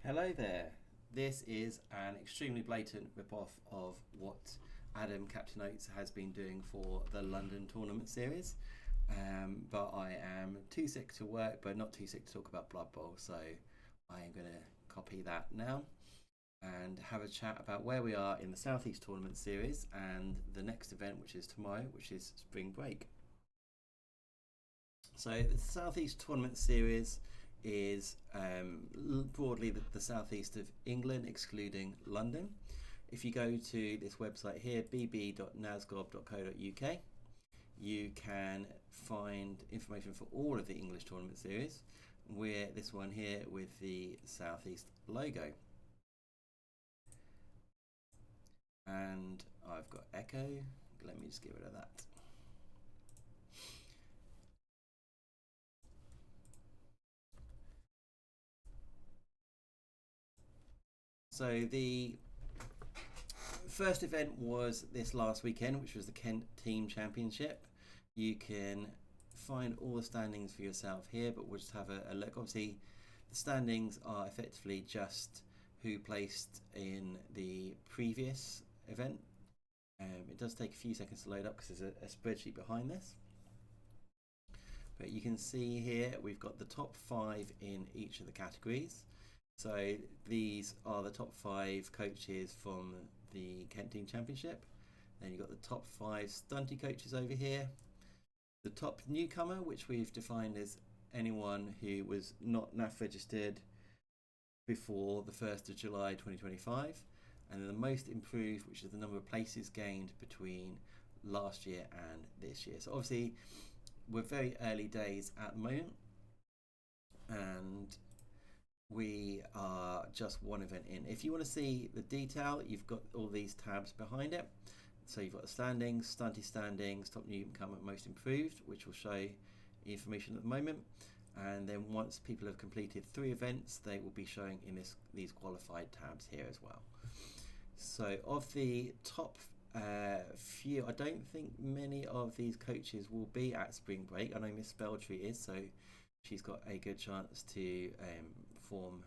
Hello there. This is an extremely blatant rip-off of what Adam Captain Oates has been doing for the London Tournament Series. But I am too sick to work, but not too sick to talk about Blood Bowl, so I am going to copy that now and have a chat about where we are in the Southeast Tournament Series and the next event, which is tomorrow, which is Spring Break. So the Southeast Tournament Series is broadly the southeast of England, excluding London. If you go to this website here, bb.nasgob.co.uk, you can find information for all of the English tournament series. We're this one here with the southeast logo. And I've got echo. Let me just get rid of that. So the first event was this last weekend, which was the Kent Team Championship. You can find all the standings for yourself here, but we'll just have a look. Obviously, the standings are effectively just who placed in the previous event. It does take a few seconds to load up because there's a spreadsheet behind this. But you can see here we've got the top 5 in each of the categories. So these are the top 5 coaches from the Kent Team Championship. Then you've got the top 5 stunty coaches over here. The top newcomer, which we've defined as anyone who was not NAF registered before the 1st of July 2025. And then the most improved, which is the number of places gained between last year and this year. So obviously we're very early days at the moment, and we are just one event in. If you want to see the detail, you've got all these tabs behind it. So you've got the standings, stunty standings, top newcomer, most improved, which will show information at the moment. And then once people have completed 3 events, they will be showing in these qualified tabs here as well. So of the top few, I don't think many of these coaches will be at Spring Break. I know Miss Spelltree is, so she's got a good chance to form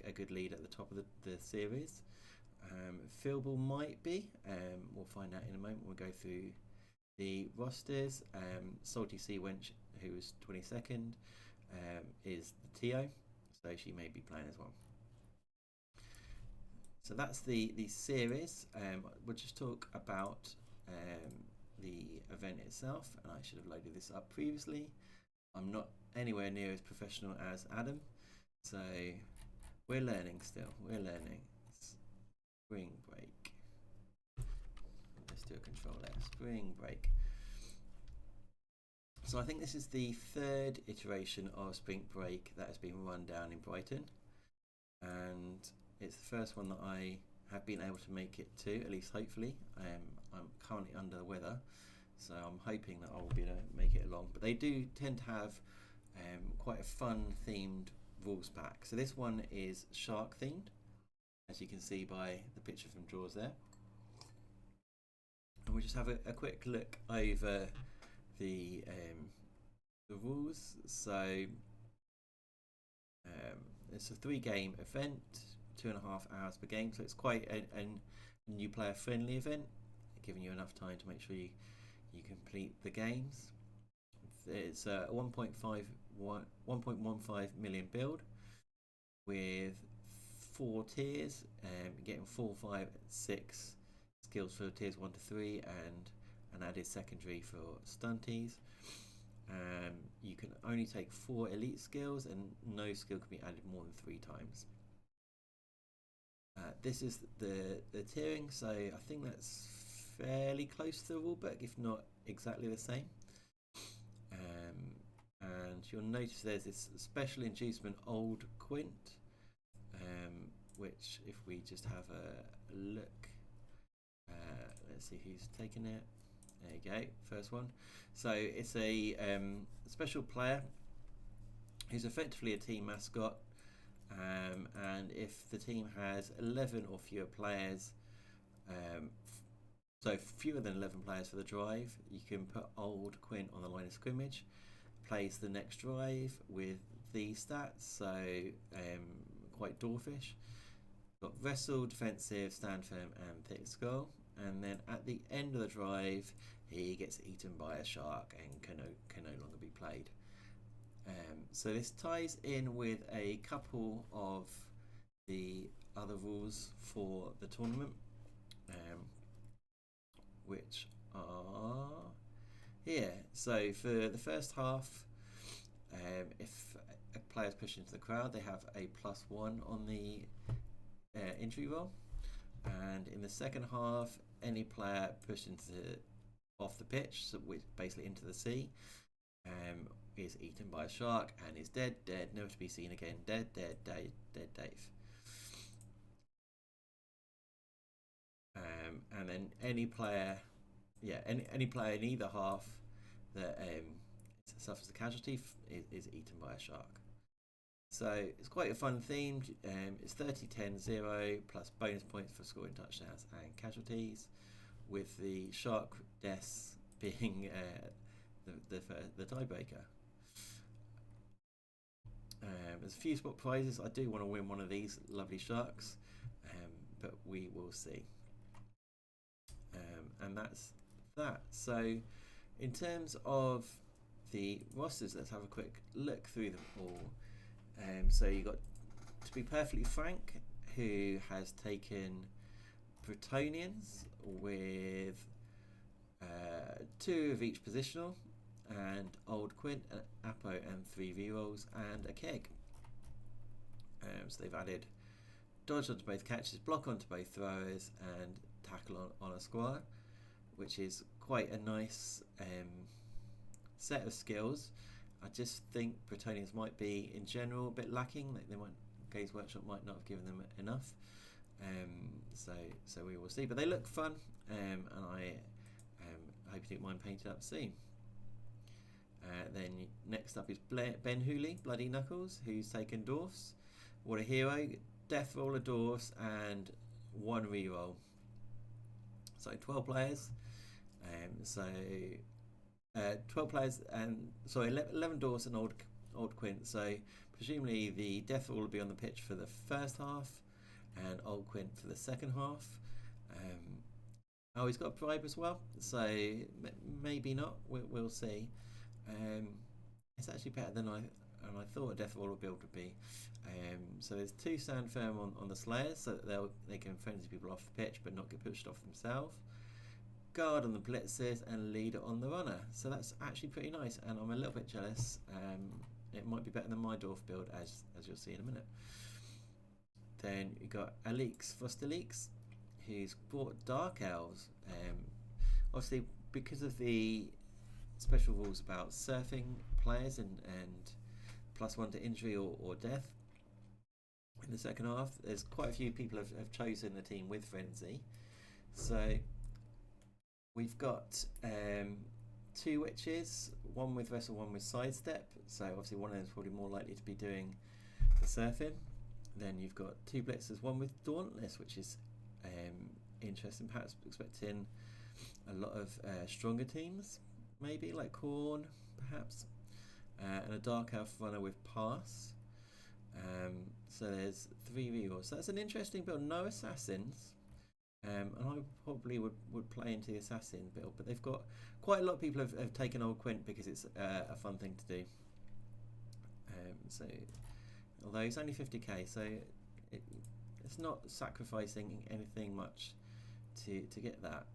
a good lead at the top of the series. Philball might be. We'll find out in a moment. We'll go through the rosters. Salty Sea Wench, who was 22nd, is the TO, so she may be playing as well. So that's the series. We'll just talk about the event itself, and I should have loaded this up previously. I'm not anywhere near as professional as Adam, so we're learning still. We're learning. Spring Break. Let's do a control there. Spring Break. So I think this is the 3rd iteration of Spring Break that has been run down in Brighton, and it's the first one that I have been able to make it to, at least hopefully. I'm currently under the weather, so I'm hoping that I will be able to make it along. But they do tend to have quite a fun themed rules pack. So this one is shark themed, as you can see by the picture from Jaws there. And we'll just have a quick look over the rules. So it's a 3-game event, 2.5 hours per game, so it's quite a new player friendly event, giving you enough time to make sure you complete the games. It's a 1.15 million build with 4 tiers, getting 4, 5, 6 skills for tiers 1 to 3, and an added secondary for stunties. You can only take 4 elite skills, and no skill can be added more than 3 times. This is the tiering, so I think that's fairly close to the rulebook, if not exactly the same. And you'll notice there's this special inducement Old Quint, which if we just have a look, let's see who's taken it. There you go, first one. So it's a special player who's effectively a team mascot, and if the team has 11 or fewer players, so fewer than 11 players for the drive, you can put Old Quint on the line of scrimmage, plays the next drive with these stats, so quite dwarfish. Got wrestle, defensive, stand firm, and thick skull. And then at the end of the drive, he gets eaten by a shark and can no longer be played. So this ties in with a couple of the other rules for the tournament, which are here. So for the first half, if a player's pushed into the crowd, they have a +1 on the injury roll. And in the second half, any player pushed off the pitch, so which basically into the sea, is eaten by a shark and is dead, never to be seen again, dead, Dave. And then any player in either half that suffers a casualty is eaten by a shark. So it's quite a fun theme. It's 30, 10, 0 plus bonus points for scoring touchdowns and casualties, with the shark deaths being the tiebreaker. There's a few spot prizes. I do want to win one of these lovely sharks, but we will see. And that's that. So in terms of the rosters, let's have a quick look through them all. So you got, to be perfectly frank, who has taken Bretonians with 2 of each positional, and Old Quint, Apo, and 3 rerolls, and a keg. So they've added dodge onto both catches, block onto both throwers, and tackle on a squire, which is quite a nice set of skills. I just think Bretonians might be, in general, a bit lacking. Games Workshop might not have given them enough. So we will see. But they look fun, and I hope you don't mind painted up soon. Then next up is Ben Hooley, Bloody Knuckles, who's taken Dwarfs. What a hero! Death roll of Dwarfs and 1 reroll. So 12 players. 12 players and 11 Dwarfs and Old Quint. So presumably the Death roll will be on the pitch for the first half, and Old Quint for the second half. He's got a bribe as well, so maybe not. We'll see. It's actually better than I thought a Death roll would be able to be. So there's 2 stand firm on the Slayers, so that they can frenzy people off the pitch but not get pushed off themselves. Guard on the blitzers, and leader on the runner. So that's actually pretty nice, and I'm a little bit jealous. It might be better than my Dwarf build, as you'll see in a minute. Then you got Alix Fosterleaks, who's brought Dark Elves. Obviously, because of the special rules about surfing players and +1 to injury or death in the second half, there's quite a few people have chosen the team with Frenzy. So we've got 2 witches, 1 with wrestle, 1 with sidestep. So obviously one of them is probably more likely to be doing the surfing. Then you've got 2 blitzers, 1 with dauntless, which is interesting. Perhaps expecting a lot of stronger teams, maybe like Khorne, perhaps, and a dark elf runner with pass. So there's 3 rerolls. So that's an interesting build. No assassins. And I probably would play into the assassin build, but they've got quite a lot of people have taken Old Quint because it's a fun thing to do. So although it's only 50k, so it's not sacrificing anything much to get that.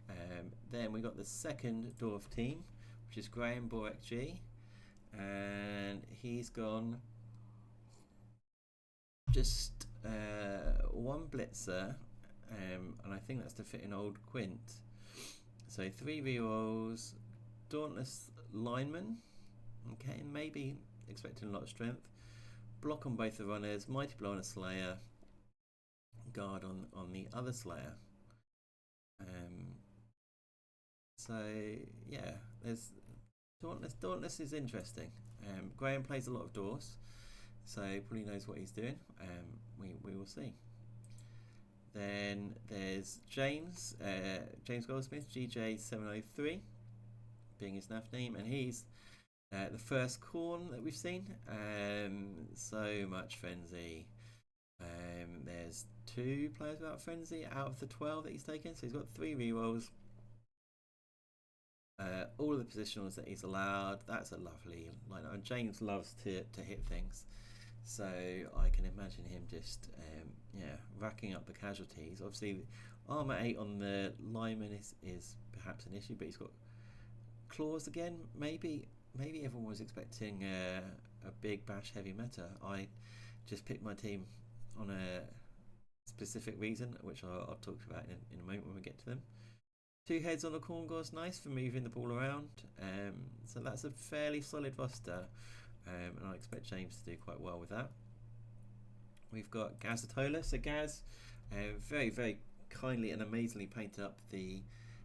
Then we got the second Dwarf team, which is Graham Borek G, and he's gone just 1 blitzer. And I think that's to fit in Old Quint. So 3 rerolls, Dauntless Lineman. Okay, maybe expecting a lot of strength. Block on both the runners, Mighty Blow on a Slayer, Guard on the other Slayer. So yeah, there's Dauntless is interesting. Graham plays a lot of Dwarfs, so probably knows what he's doing. We will see. Then there's James Goldsmith, GJ703, being his NAF name, and he's the first Khorne that we've seen. So much frenzy. There's 2 players without frenzy out of the 12 that he's taken, so he's got 3 rerolls. All of the positionals that he's allowed. That's a lovely lineup, and James loves to hit things, so I can imagine him just racking up the casualties. Obviously, armor 8 on the lineman is perhaps an issue, but he's got claws again. Maybe everyone was expecting a big bash heavy meta. I just picked my team on a specific reason, which I'll talk about in a moment when we get to them. 2 heads on the corn gore's nice for moving the ball around, so that's a fairly solid roster, and I expect James to do quite well with that. We've got Gazatola. So Gaz very, very kindly and amazingly painted up the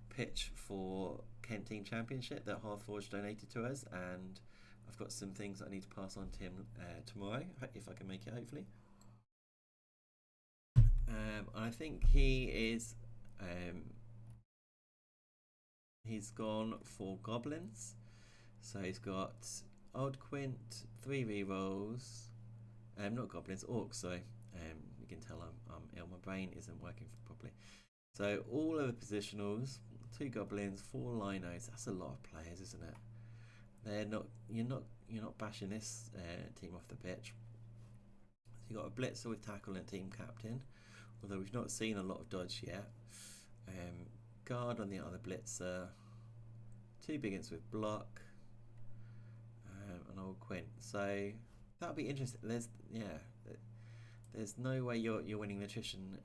pitch for Kent Team Championship that Hearthforge donated to us, and I've got some things I need to pass on to him tomorrow, if I can make it, hopefully. I think he is he's gone for goblins, so he's got Old Quint, 3 rerolls, not goblins, orcs, sorry. You can tell I'm ill, my brain isn't working properly. So all of the positionals, 2 goblins, 4 linos. That's a lot of players, isn't it? You're not bashing this team off the pitch. So you got a blitzer with tackle and team captain, although we've not seen a lot of dodge yet. Guard on the other blitzer, 2 biggins with block, and Old Quint. So that'll be interesting. There's no way you're winning the attrition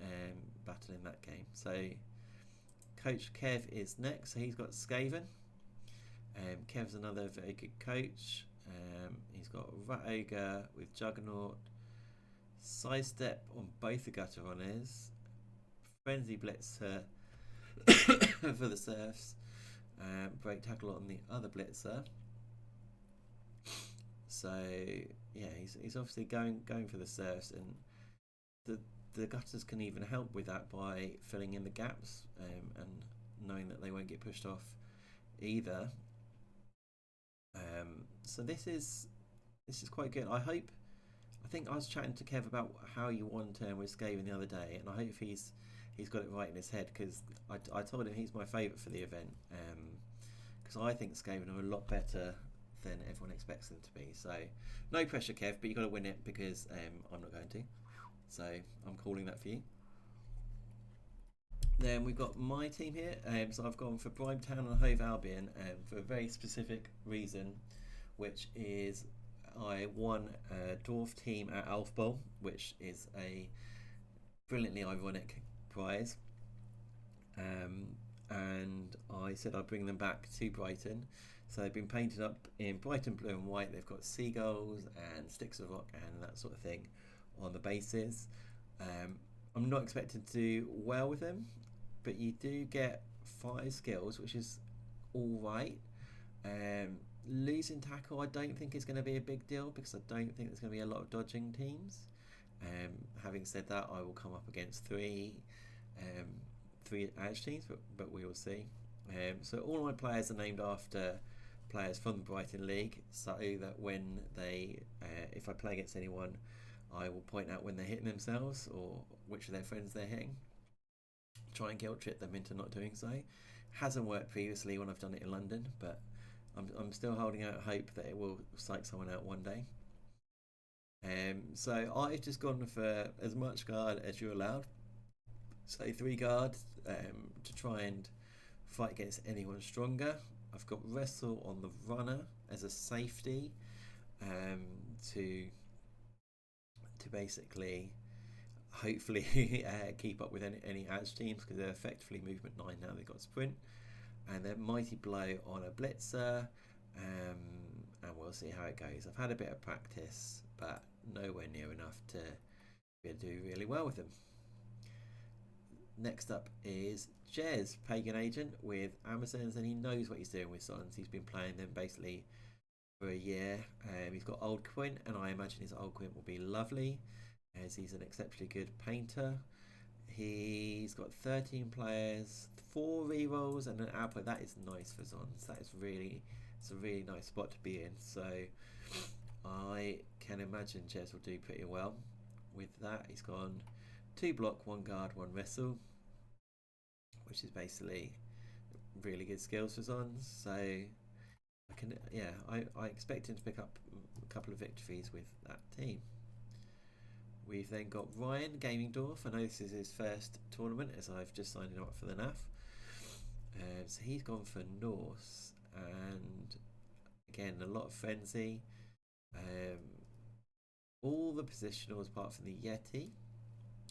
battle in that game. So Coach Kev is next. So he's got Skaven. Kev's another very good coach. He's got Rat Ogre with Juggernaut, Sidestep on both the Gutter Runners, Frenzy Blitzer for the Serfs, Break Tackle on the other Blitzer. So yeah, he's obviously going for the Serfs, and the Gutters can even help with that by filling in the gaps and knowing that they won't get pushed off either. So this is quite good. I think I was chatting to Kev about how you won turn with Skaven the other day, and I hope he's got it right in his head, because I told him he's my favourite for the event, because I think Skaven are a lot better than everyone expects them to be. So no pressure, Kev, but you've got to win it, because I'm not going to. So I'm calling that for you. Then we've got my team here. So I've gone for Brimetown and Hove Albion for a very specific reason, which is I won a dwarf team at Elf Bowl, which is a brilliantly ironic prize. And I said I'd bring them back to Brighton. So they've been painted up in Brighton blue and white. They've got seagulls and sticks of rock and that sort of thing on the bases. I'm not expecting to do well with them, but you do get 5 skills, which is all right. Losing tackle I don't think is going to be a big deal, because I don't think there's going to be a lot of dodging teams. Having said that, I will come up against 3 edge teams, but we will see. So all my players are named after players from the Brighton League, so that when they if I play against anyone, I will point out when they're hitting themselves or which of their friends they're hitting. Try and guilt trip them into not doing so. Hasn't worked previously when I've done it in London, but I'm still holding out hope that it will psych someone out one day. So I've just gone for as much guard as you're allowed. So 3 guard to try and fight against anyone stronger. I've got Wrestle on the runner as a safety to basically hopefully keep up with any edge teams, because they're effectively movement 9 now. They've got sprint, and then Mighty Blow on a blitzer, and we'll see how it goes. I've had a bit of practice, but nowhere near enough to be able to do really well with them. Next up is Jez, Pagan Agent with Amazons, and he knows what he's doing with Sons. He's been playing them basically for a year. He's got Old Quint, and I imagine his Old Quint will be lovely, as he's an exceptionally good painter. He's got 13 players, 4 rerolls, and an output. That is nice for Zons. It's a really nice spot to be in. So I can imagine Jez will do pretty well. with that, he's gone 2 block, 1 guard, 1 wrestle, which is basically really good skills for Zons. So I can, yeah, I expect him to pick up a couple of victories with that team. We've then got Ryan Gamingdorf. I know this is his first tournament as I've just signed him up for the NAF. So he's gone for Norse, and again a lot of frenzy. All the positionals apart from the Yeti,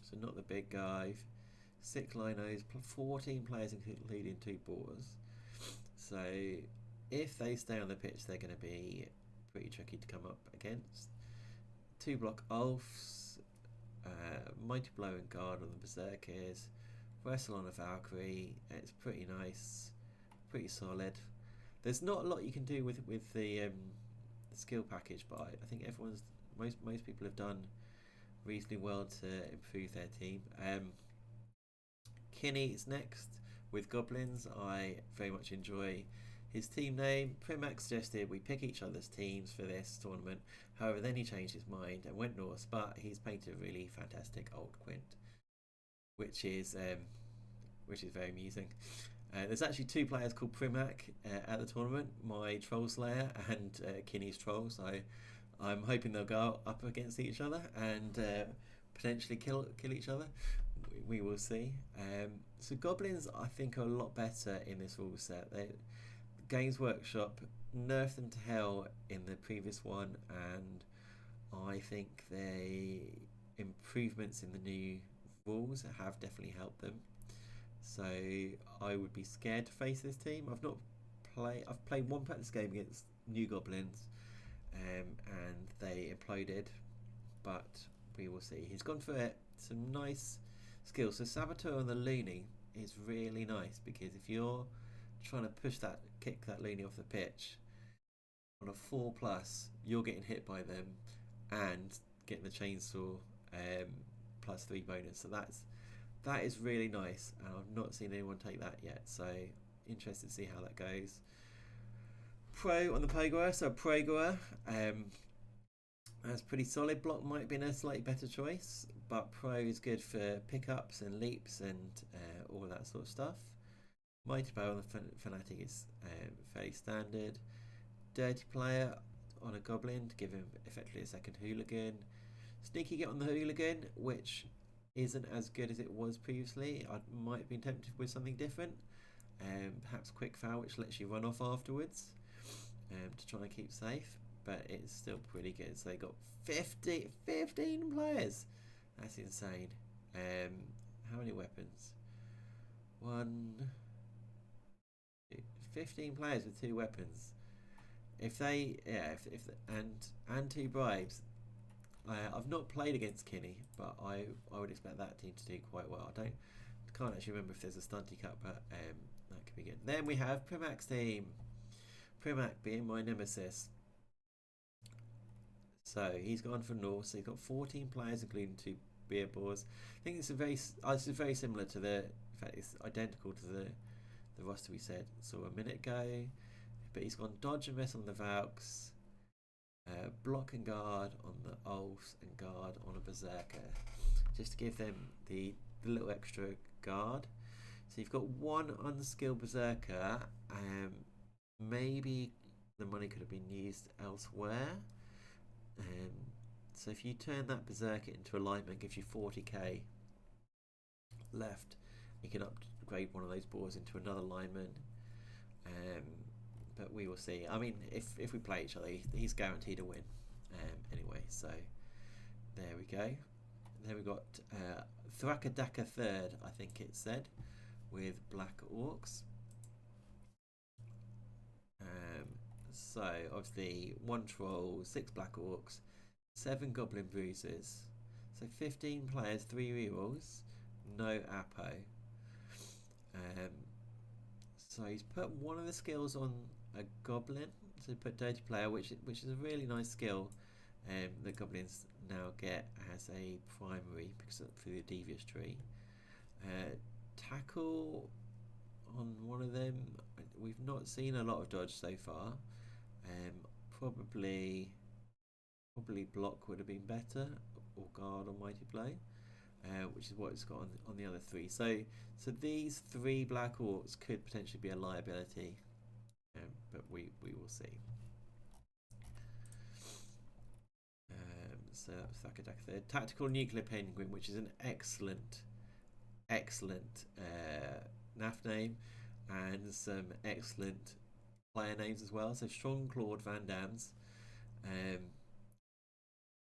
so not the big guy. 6 linos, 14 players including 2 boars. So if they stay on the pitch, they're going to be pretty tricky to come up against. 2 block Ulfs, Mighty Blow and Guard on the Berserkers, Wrestle on a Valkyrie. It's pretty nice, pretty solid. There's not a lot you can do with the skill package, but I think most people have done reasonably well to improve their team. Kinney is next with Goblins. I very much enjoy his team name. Primac suggested we pick each other's teams for this tournament. However, then he changed his mind and went Norse, but he's painted a really fantastic old Quint, which is very amusing. There's actually 2 players called Primac at the tournament, my Troll Slayer and Kinney's Troll, so I'm hoping they'll go up against each other and potentially kill each other. We will see. So Goblins, I think, are a lot better in this rule set. Games Workshop nerfed them to hell in the previous one, and I think the improvements in the new rules have definitely helped them. So I would be scared to face this team. I've played one practice game against New Goblins, and they imploded, but we will see. He's gone for some nice skills. So Saboteur on the Looney is really nice, because if you're trying to kick that Looney off the pitch on a 4+, you're getting hit by them and getting the chainsaw +3 bonus. So that is really nice, and I've not seen anyone take that yet, so interested to see how that goes. Pro on the Pogoer, so Progoer, that's pretty solid. Block might have been a slightly better choice, but Pro is good for pickups and leaps and all that sort of stuff. Mighty Bow on the Fanatic is fairly standard. Dirty Player on a Goblin to give him effectively a second Hooligan. Sneaky Get on the Hooligan, which isn't as good as it was previously. I might have been tempted with something different. Perhaps Quick Foul, which lets you run off afterwards to try and keep safe, but it's still pretty good. So they got 15 players. That's insane. How many weapons? 15 players with 2 weapons. And 2 bribes. I've not played against Kinney, but I would expect that team to do quite well. I can't actually remember if there's a stunty cut, but that could be good. Then we have Primac's team. Primac being my nemesis. So he's gone for North. So he's got 14 players, including 2 beer boars. I think this is very similar to in fact, it's identical to the roster we said a minute ago. But he's gone dodge and mess on the Valks, block and guard on the Ulfs, and guard on a Berserker, just to give them the little extra guard. So you've got 1 unskilled Berserker. Maybe the money could have been used elsewhere. So if you turn that Berserker into a lineman, gives you 40k left. You can upgrade one of those boars into another lineman. But we will see. I mean, if we play each other, he's guaranteed a win anyway. So there we go. Then we've got Thrakadaka third, I think it said, with Black Orcs. So obviously 1 troll, 6 Black Orcs, 7 Goblin Bruisers. So 15 players, 3 rerolls, no Apo. So he's put one of the skills on a Goblin. So he put Dirty Player, which is a really nice skill that Goblins now get as a primary because through the Devious Tree. Tackle on one of them. We've not seen a lot of dodge so far. Probably block would have been better, or guard on Mighty Blow, which is what it's got on the other three. So these three black orcs could potentially be a liability, but we will see. So that's Thakadaka there. Tactical Nuclear Penguin, which is an excellent NAF name, and some excellent player names as well. So Strong Clawed Van Dams.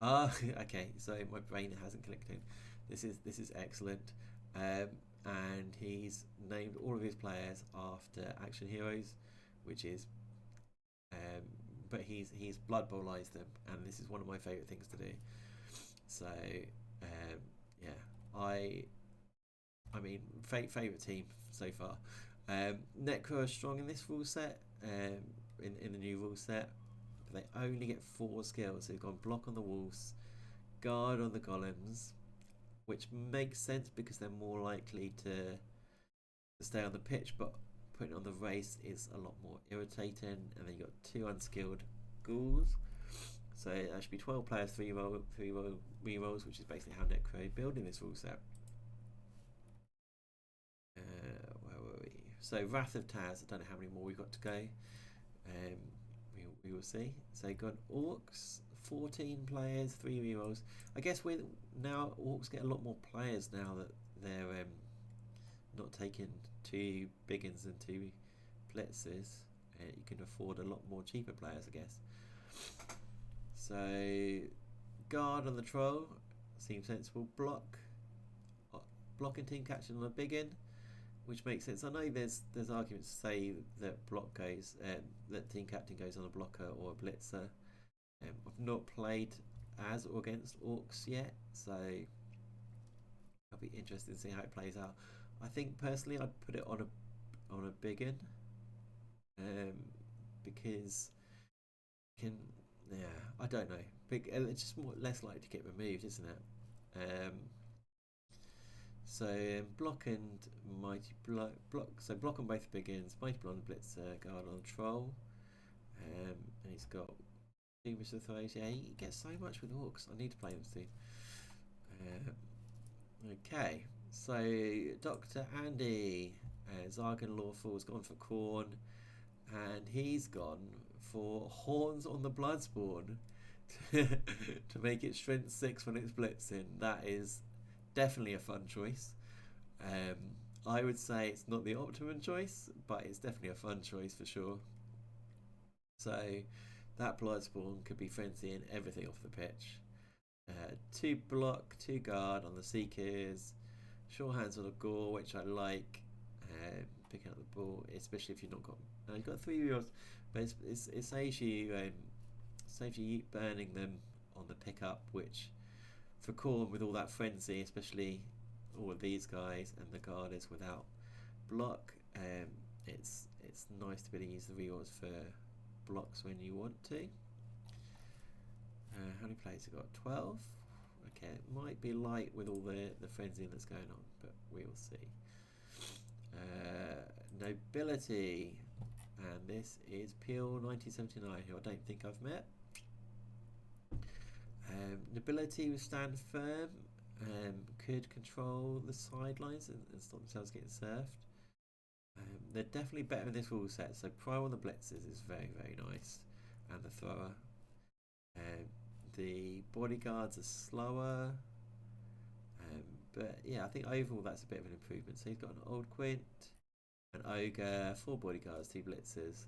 Okay. So my brain hasn't clicked in. This is excellent. And he's named all of his players after action heroes, which is, but he's Blood Bowlized them, and this is one of my favourite things to do. So yeah, I mean, favourite team so far. Necro are strong in this rule set, in the new rule set. But they only get 4 skills. So they've got block on the wolves, guard on the golems, which makes sense because they're more likely to stay on the pitch, but putting on the race is a lot more irritating. And then you got 2 unskilled ghouls. So that should be 12 players, 3 rerolls, which is basically how Necro build in this rule set. Where were we? So Wrath of Taz, I don't know how many more we've got to go. We will see. So you've got orcs, 14 players, 3 rerolls. I guess now orcs get a lot more players now that they're not taking 2 big uns and 2 blitzes. You can afford a lot more cheaper players, I guess. So guard on the troll seems sensible. Block and team catching on a big un, which makes sense. I know there's arguments to say that block goes, that team captain goes on a blocker or a blitzer. I've not played as or against orcs yet, so I'll be interested to see how it plays out. I think personally I'd put it on a big un, because I don't know. It's just less likely to get removed, isn't it? So block and mighty block. So block on both big uns. Mighty block on blitzer, guard on troll, and he's got numerous of throws. Yeah, he gets so much with orcs. I need to play them soon. Okay, so Dr. Andy, Zargan Lawful's gone for Corn, and he's gone for Horns on the Bloodspawn to make it strength 6 when it's blitzing. That is definitely a fun choice. I would say it's not the optimum choice, but it's definitely a fun choice for sure. So that Bloodspawn could be frenzying everything off the pitch. 2 block, 2 guard on the Seekers, sure hands on a Gore, which I like. Picking up the ball, especially if you've not got. You've got 3 rerolls, but it saves you burning them on the pickup, which for Corn with all that frenzy, especially all of these guys and the guard is without block. It's nice to be able to use the rerolls for blocks when you want to. How many players have got? 12. Okay, it might be light with all the frenzy that's going on, but we will see. Nobility, and this is Peel 1979, who I don't think I've met. Nobility will stand firm, could control the sidelines and stop themselves getting surfed. They're definitely better in this rule set, so Pro on the blitzes is very, very nice, and the thrower. The bodyguards are slower, but yeah, I think overall that's a bit of an improvement. So he's got an Old Quint, an Ogre, 4 bodyguards, 2 blitzers,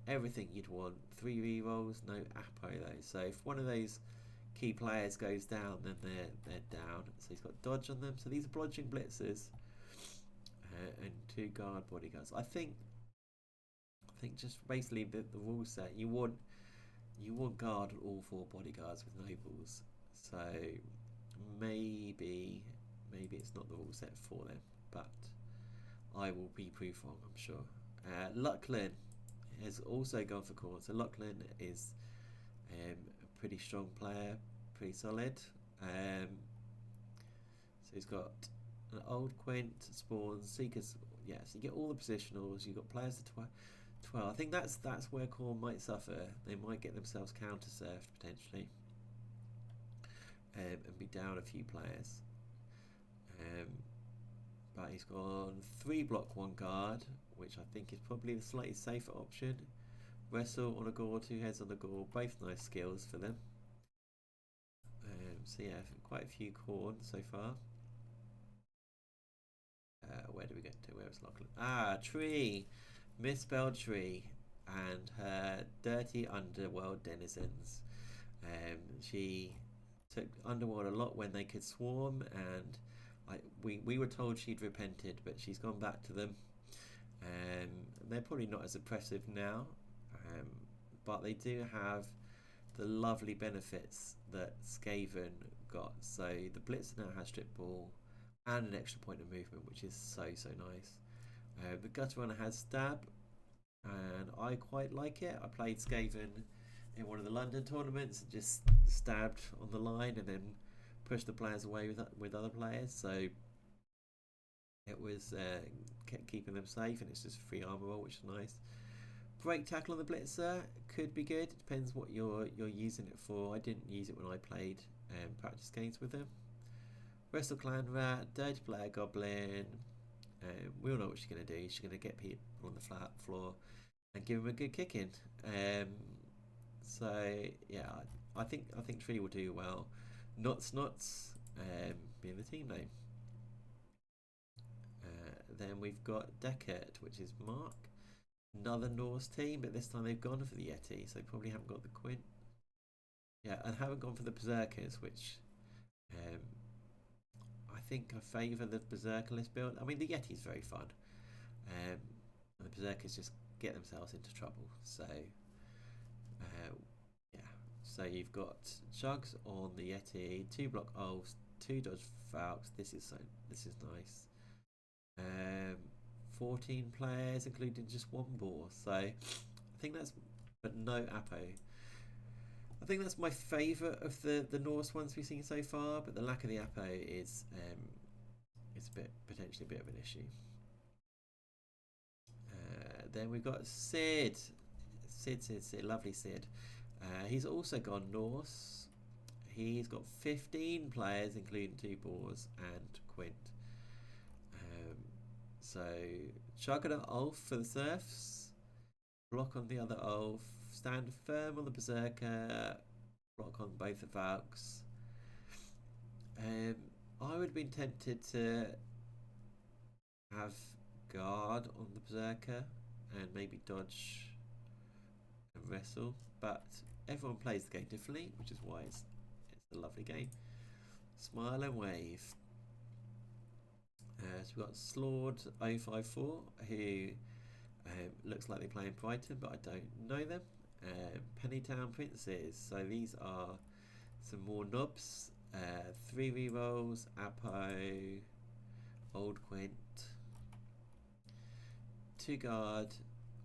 everything you'd want. 3 rerolls, no Apo though. So if one of those key players goes down, then they're down. So he's got dodge on them. So these are blodging blitzers, and 2 guard bodyguards. I think just basically the rule set, you want guard all 4 bodyguards with nobles. So maybe it's not the rule set for them, but I will be proof wrong, I'm sure. Lucklin has also gone for Corn. So Lucklin is a pretty strong player, pretty solid. So he's got an Old Quint, Spawns, Seekers. Yeah, so you get all the positionals. You've got players to 12. I think that's where Corn might suffer. They might get themselves counter-surfed potentially. and be down a few players. But he's gone 3 block 1 guard, which I think is probably the slightly safer option. Wrestle on a gore, 2 heads on the gore, both nice skills for them. So yeah, quite a few corns so far. Where do we get to? Where is Lachlan? Ah, Tree! Misspelled Tree and her dirty underworld denizens. She took underworld a lot when they could swarm, and we were told she'd repented, but she's gone back to them. They're probably not as oppressive now, but they do have the lovely benefits that Skaven got. So the Blitzer now has strip ball and an extra point of movement, which is so nice. The Gutter Runner has stab, and I quite like it. I played Skaven in one of the London tournaments and just stabbed on the line and then pushed the players away with other players, so it was kept keeping them safe, and it's just free armor roll, which is nice. Break tackle on the Blitzer could be good. It depends what you're using it for. I didn't use it when I played practice games with them. Wrestle Clan Rat, Dirty Player Goblin. We all know what she's going to do. She's going to get people on the flat floor and give them a good kicking. So yeah, I think Tree will do well. Nots being the team name. Then we've got Deckert, which is Mark. Another Norse team, but this time they've gone for the Yeti, so they probably haven't got the Quint. Yeah, and haven't gone for the Berserkers, which I think I favour the Berserkerless build. I mean, the Yeti's very fun, and the Berserkers just get themselves into trouble. So yeah, so you've got Chugs on the Yeti, 2 block Ulfs, 2 dodge Falcons. This is nice. 14 players, including just 1 boar. So I think that's, but no Apo. I think that's my favourite of the Norse ones we've seen so far, but the lack of the Apo is it's potentially a bit of an issue. Then we've got Sid, lovely Sid. He's also gone Norse. He's got 15 players, including 2 boars and Quint. So Chug and Ulf for the Serfs, block on the other Ulf, stand firm on the Berserker, block on both the Valks. I would have been tempted to have guard on the Berserker and maybe dodge and wrestle, but everyone plays the game differently, which is why it's a lovely game. Smile and wave. So we've got Slord 054, who looks like they're playing Brighton, but I don't know them. Pennytown Princes, so these are some more knobs. 3 rerolls, Apo, Old Quint, 2 guard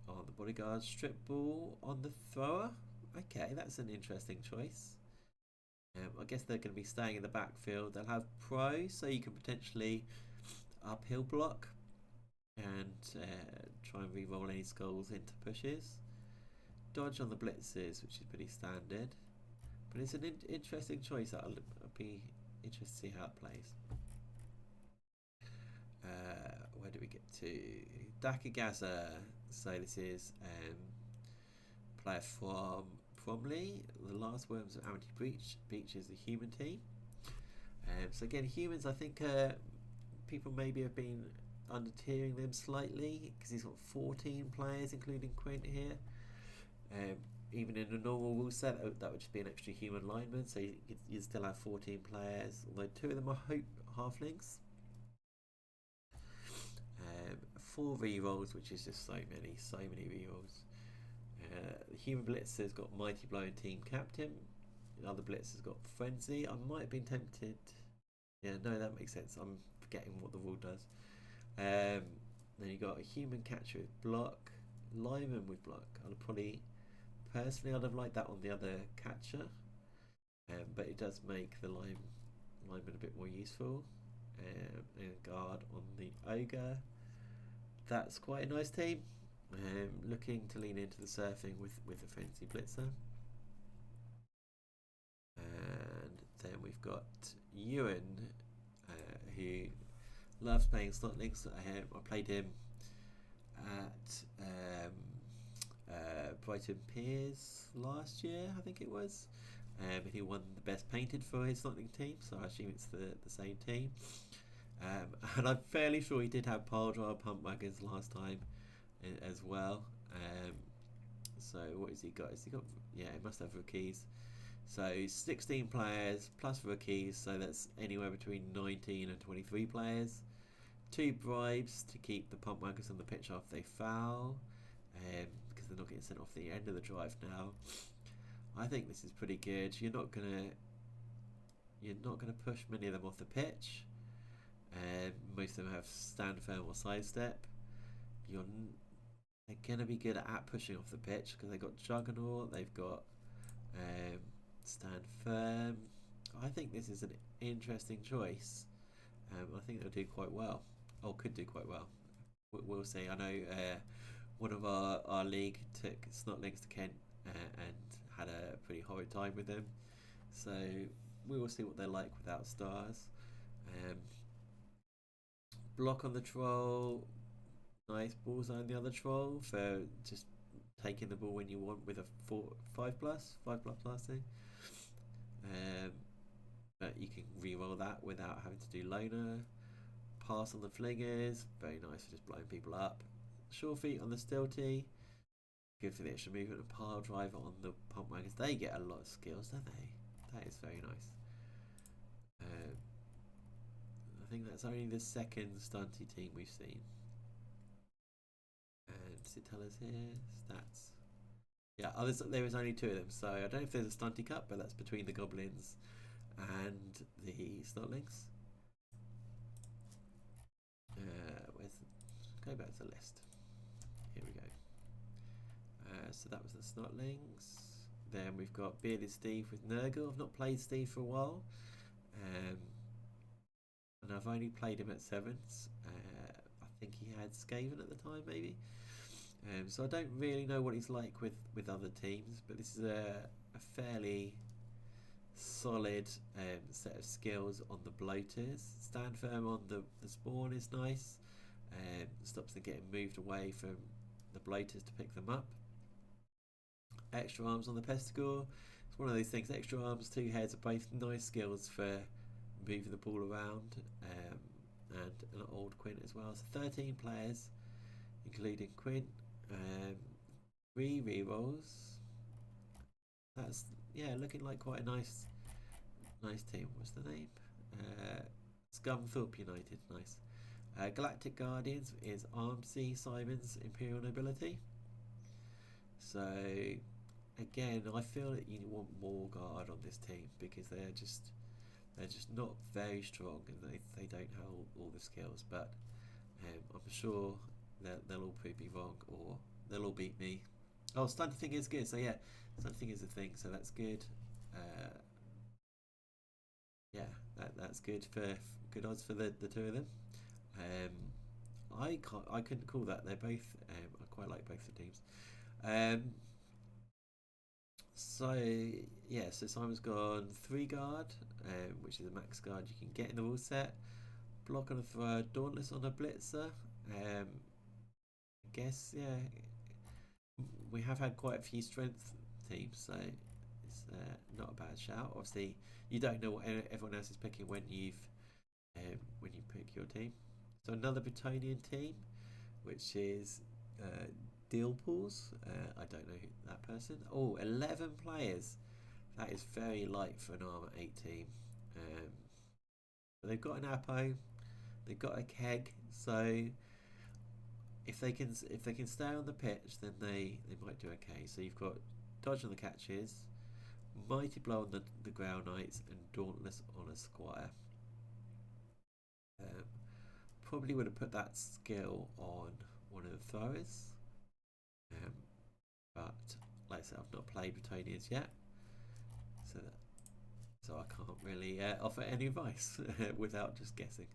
on the bodyguard, strip ball on the thrower. Okay, that's an interesting choice. I guess they're going to be staying in the backfield. They'll have pro, so you can potentially uphill block and try and re-roll any skulls into pushes. Dodge on the blitzes, which is pretty standard, but it's an interesting choice. I'll be interested to see how it plays. Where do we get to? Dakagaza. So this is player from Bromley. The Last Worms of Amity Breach. Breach is the human team. So again, humans, I think people maybe have been under-tiering them slightly because he's got 14 players, including Quint here. Even in a normal rule set, that would just be an extra human lineman, so you still have 14 players, although 2 of them are halflings. 4 rerolls, which is just so many rerolls. The human Blitzer's got Mighty Blow and Team Captain. The other Blitzer's got Frenzy. I might have been tempted. Yeah, no, that makes sense. I'm forgetting what the rule does. Then you got a human catcher with block, lineman with block. Personally, I'd have liked that on the other catcher, but it does make the lineman a bit more useful. And guard on the ogre. That's quite a nice team. Looking to lean into the surfing with a fancy blitzer. And Then we've got Ewan, who loves playing Snotlings. I played him at Brighton Piers last year, I think it was. He won the best painted for his Snotling team, so I assume it's the same team. And I'm fairly sure he did have pile driver pump wagons last time as well. So what has he got? Has he got? Yeah, he must have rookies. So 16 players plus rookies, so that's anywhere between 19 and 23 players. 2 bribes to keep the pump wagons on the pitch after they foul, because they're not getting sent off the end of the drive now. I think this is pretty good. You're not gonna push many of them off the pitch. Most of them have stand firm or sidestep. They're gonna be good at pushing off the pitch because they've got Juggernaut, they've got stand firm. I think this is an interesting choice. I think they'll do quite well, or could do quite well. We'll see. I know one of our league took Snotlings to Kent and had a pretty horrid time with them. So we will see what they're like without stars. Block on the troll. Nice bullseye on the other troll for just taking the ball when you want with a 5+ thing. But you can re-roll that without having to do loner. Pass on the flingers, very nice for just blowing people up. Sure feet on the stilty, good for the extra movement. And pile driver on the pump wagons, they get a lot of skills, don't they? That is very nice. I think that's only the second stunty team we've seen. And does it tell us here? Stats. Yeah, there is only 2 of them, so I don't know if there's a stunty cup, but that's between the goblins and the Snotlings. Go back to the list. Here we go. So that was the Snotlings. Then we've got Bearded Steve with Nurgle. I've not played Steve for a while, and I've only played him at 7s. I think he had Skaven at the time, maybe. So I don't really know what he's like with other teams, but this is a fairly solid set of skills on the bloaters. Stand firm on the spawn is nice. Stops them getting moved away from the bloaters to pick them up. Extra arms on the pesticle. It's one of those things. Extra arms, 2 heads are both nice skills for moving the ball around, and an old Quint as well. So 13 players, including Quint. 3 rerolls. That's looking like quite a nice team. What's the name? Scumthorpe United. Nice. Galactic Guardians is Armsy Simon's Imperial Nobility. So again, I feel that you want more guard on this team because they're just not very strong and they don't have all the skills. But I'm sure that they'll all prove me wrong or they'll all beat me. Oh, stunty thing is good. So yeah, stunty thing is a thing. So that's good. Yeah, that's good for good odds for the 2 of them. I couldn't call that. They're both. I quite like both the teams. So yeah, so Simon's gone 3 guard, which is a max guard you can get in the rule set. Block on a thrower, Dauntless on a blitzer. I guess we have had quite a few strength teams, so it's not a bad shout. Obviously, you don't know what everyone else is picking when you pick your team. So another Bretonian team, which is Dealpools. I don't know that person. Oh, 11 players. That is very light for an Armour 8 team. But they've got an Apo, they've got a keg, so if they can stay on the pitch, then they might do okay. So you've got Dodge on the catches, Mighty Blow on the Ground Knights, and Dauntless on a Squire. Probably would have put that skill on one of the throwers, but like I said, I've not played Bretonians yet, so I can't really offer any advice without just guessing.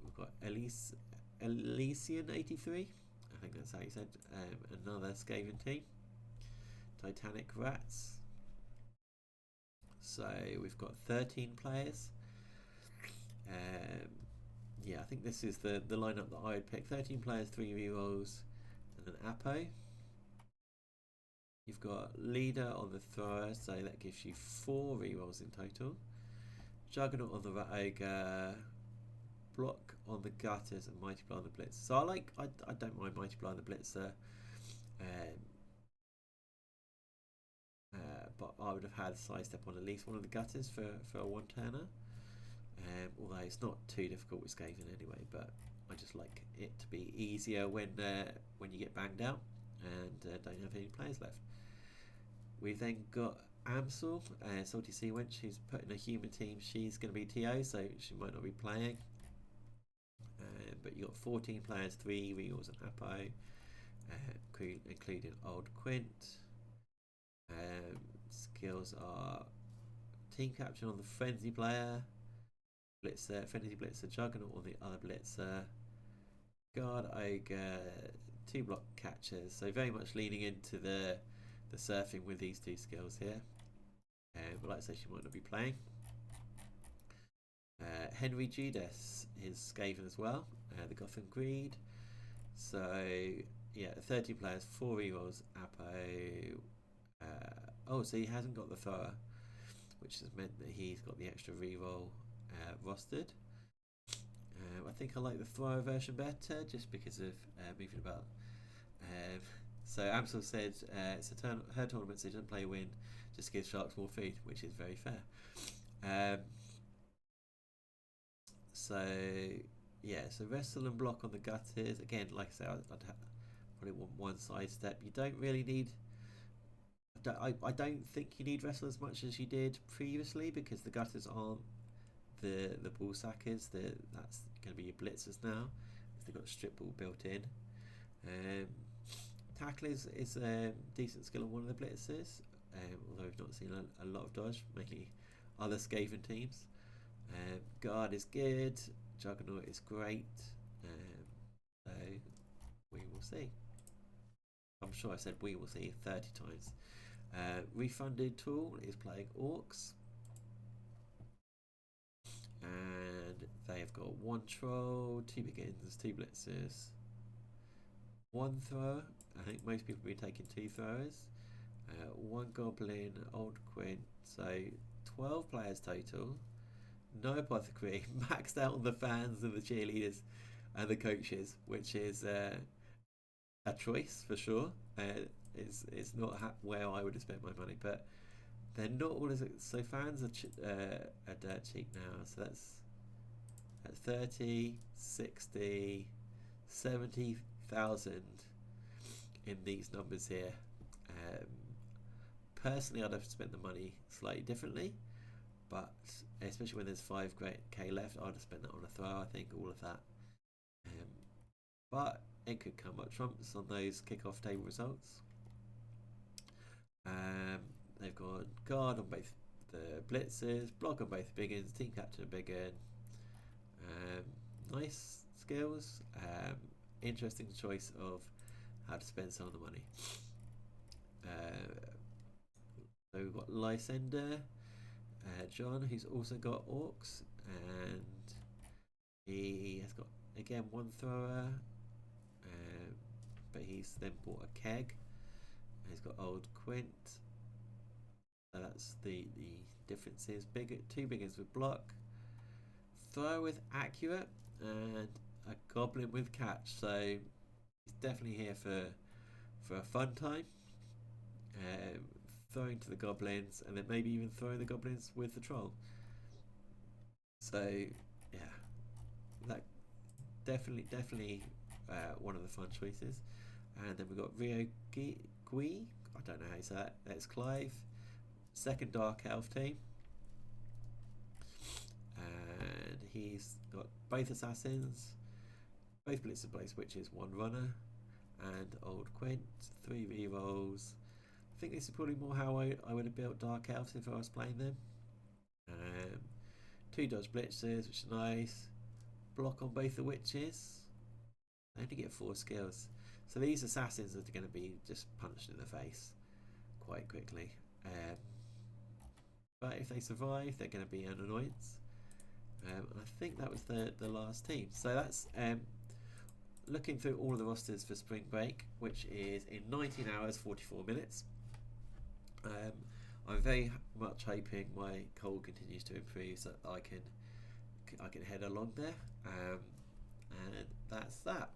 We've got Elysian 83, I think that's how you said. Another Skaven team. Titanic Rats. So we've got 13 players. Yeah, I think this is the lineup that I would pick. 13 players, 3 rerolls, and an Apo. You've got leader on the thrower, so that gives you 4 rerolls in total. Juggernaut on the Rat Ogre, block on the Gutters, and Mighty Blow on the Blitz. So I don't mind Mighty Blow on the Blitzer, but I would have had Sidestep on at least one of the Gutters for a one-turner. Although it's not too difficult with Skaven anyway, but I just like it to be easier when you get banged out and don't have any players left. We've then got Amsel, Salty Sea Wench, who's put in a human team. She's going to be TO, so she might not be playing. But you've got 14 players, 3 Reals and Apo, including Old Quint. Skills are Team Captain on the Frenzy player, Blitzer, Frenzy Blitzer, Juggernaut on the other Blitzer, Guard Ogre, 2 block catchers. So very much leaning into the surfing with these 2 skills here. But like I say, she might not be playing. Henry Judas is Skaven as well, the Gotham Greed. So yeah, 30 players, 4 rerolls, Apo. Oh, so he hasn't got the thrower, which has meant that he's got the extra reroll rostered. I think I like the thrower version better, just because of moving about. So Amsel said it's her tournament, so she doesn't play a win, just gives Sharks more food, which is very fair. So yeah, so wrestle and block on the Gutters. Again, like I say, I'd probably want 1 sidestep. You don't really need. I don't think you need wrestle as much as you did previously, because the Gutters aren't the ball sackers. That's going to be your blitzers now, because they've got strip ball built in. Tackle is a decent skill on one of the blitzers, although we've not seen a lot of dodge, mainly other Skaven teams. Guard is good, Juggernaut is great, so we will see. I'm sure I said we will see 30 times. Refunded Tool is playing Orcs, and they've got 1 Troll, 2 Begins, 2 Blitzers, 1 Thrower. I think most people will be taking 2 Throwers, 1 Goblin, Old Quint, so 12 players total. No Apothecary, maxed out on the fans and the cheerleaders and the coaches, which is a choice for sure. It's not where I would have spent my money, but they're not all as so fans are dirt cheap now. So that's 30, 60, 70,000 in these numbers here. Personally, I'd have spent the money slightly differently, but especially when there's 5k left, I'd have spent that on a throw. I think all of that, but it could come up trumps on those kickoff table results. They've got guard on both the blitzers, block on both biggins, team captain biggin. Nice skills. Interesting choice of how to spend some of the money. So we've got Lysender, John, who's also got Orcs, and he has got again 1 thrower, but he's then bought a keg. He's got Old Quint. So that's the differences. 2 biggins with block, throw with accurate, and a goblin with catch. So he's definitely here for a fun time. Throwing to the goblins, and then maybe even throwing the goblins with the troll. So yeah, that definitely one of the fun choices. And then we've got Rio Gui. I don't know how you say that. That's Clive, 2nd Dark Elf team, and he's got both assassins, both blitzer, both witches, 1 runner, and Old Quint, 3 rerolls. I think this is probably more how I would have built Dark Elves if I was playing them. 2 dodge blitzers, which is nice. Block on both the witches. They only get 4 skills. So these assassins are going to be just punched in the face quite quickly. but if they survive, they're going to be an annoyance. And I think that was the last team. So that's looking through all of the rosters for spring break, which is in 19 hours 44 minutes. I'm very much hoping my cold continues to improve so that I can head along there. And that's that.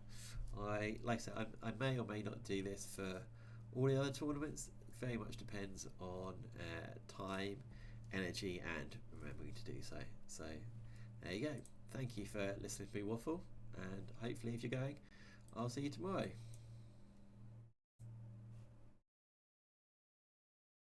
Like I said, I may or may not do this for all the other tournaments. It very much depends on time, energy, and remembering to do so. So there you go. Thank you for listening to me waffle, and hopefully if you're going, I'll see you tomorrow.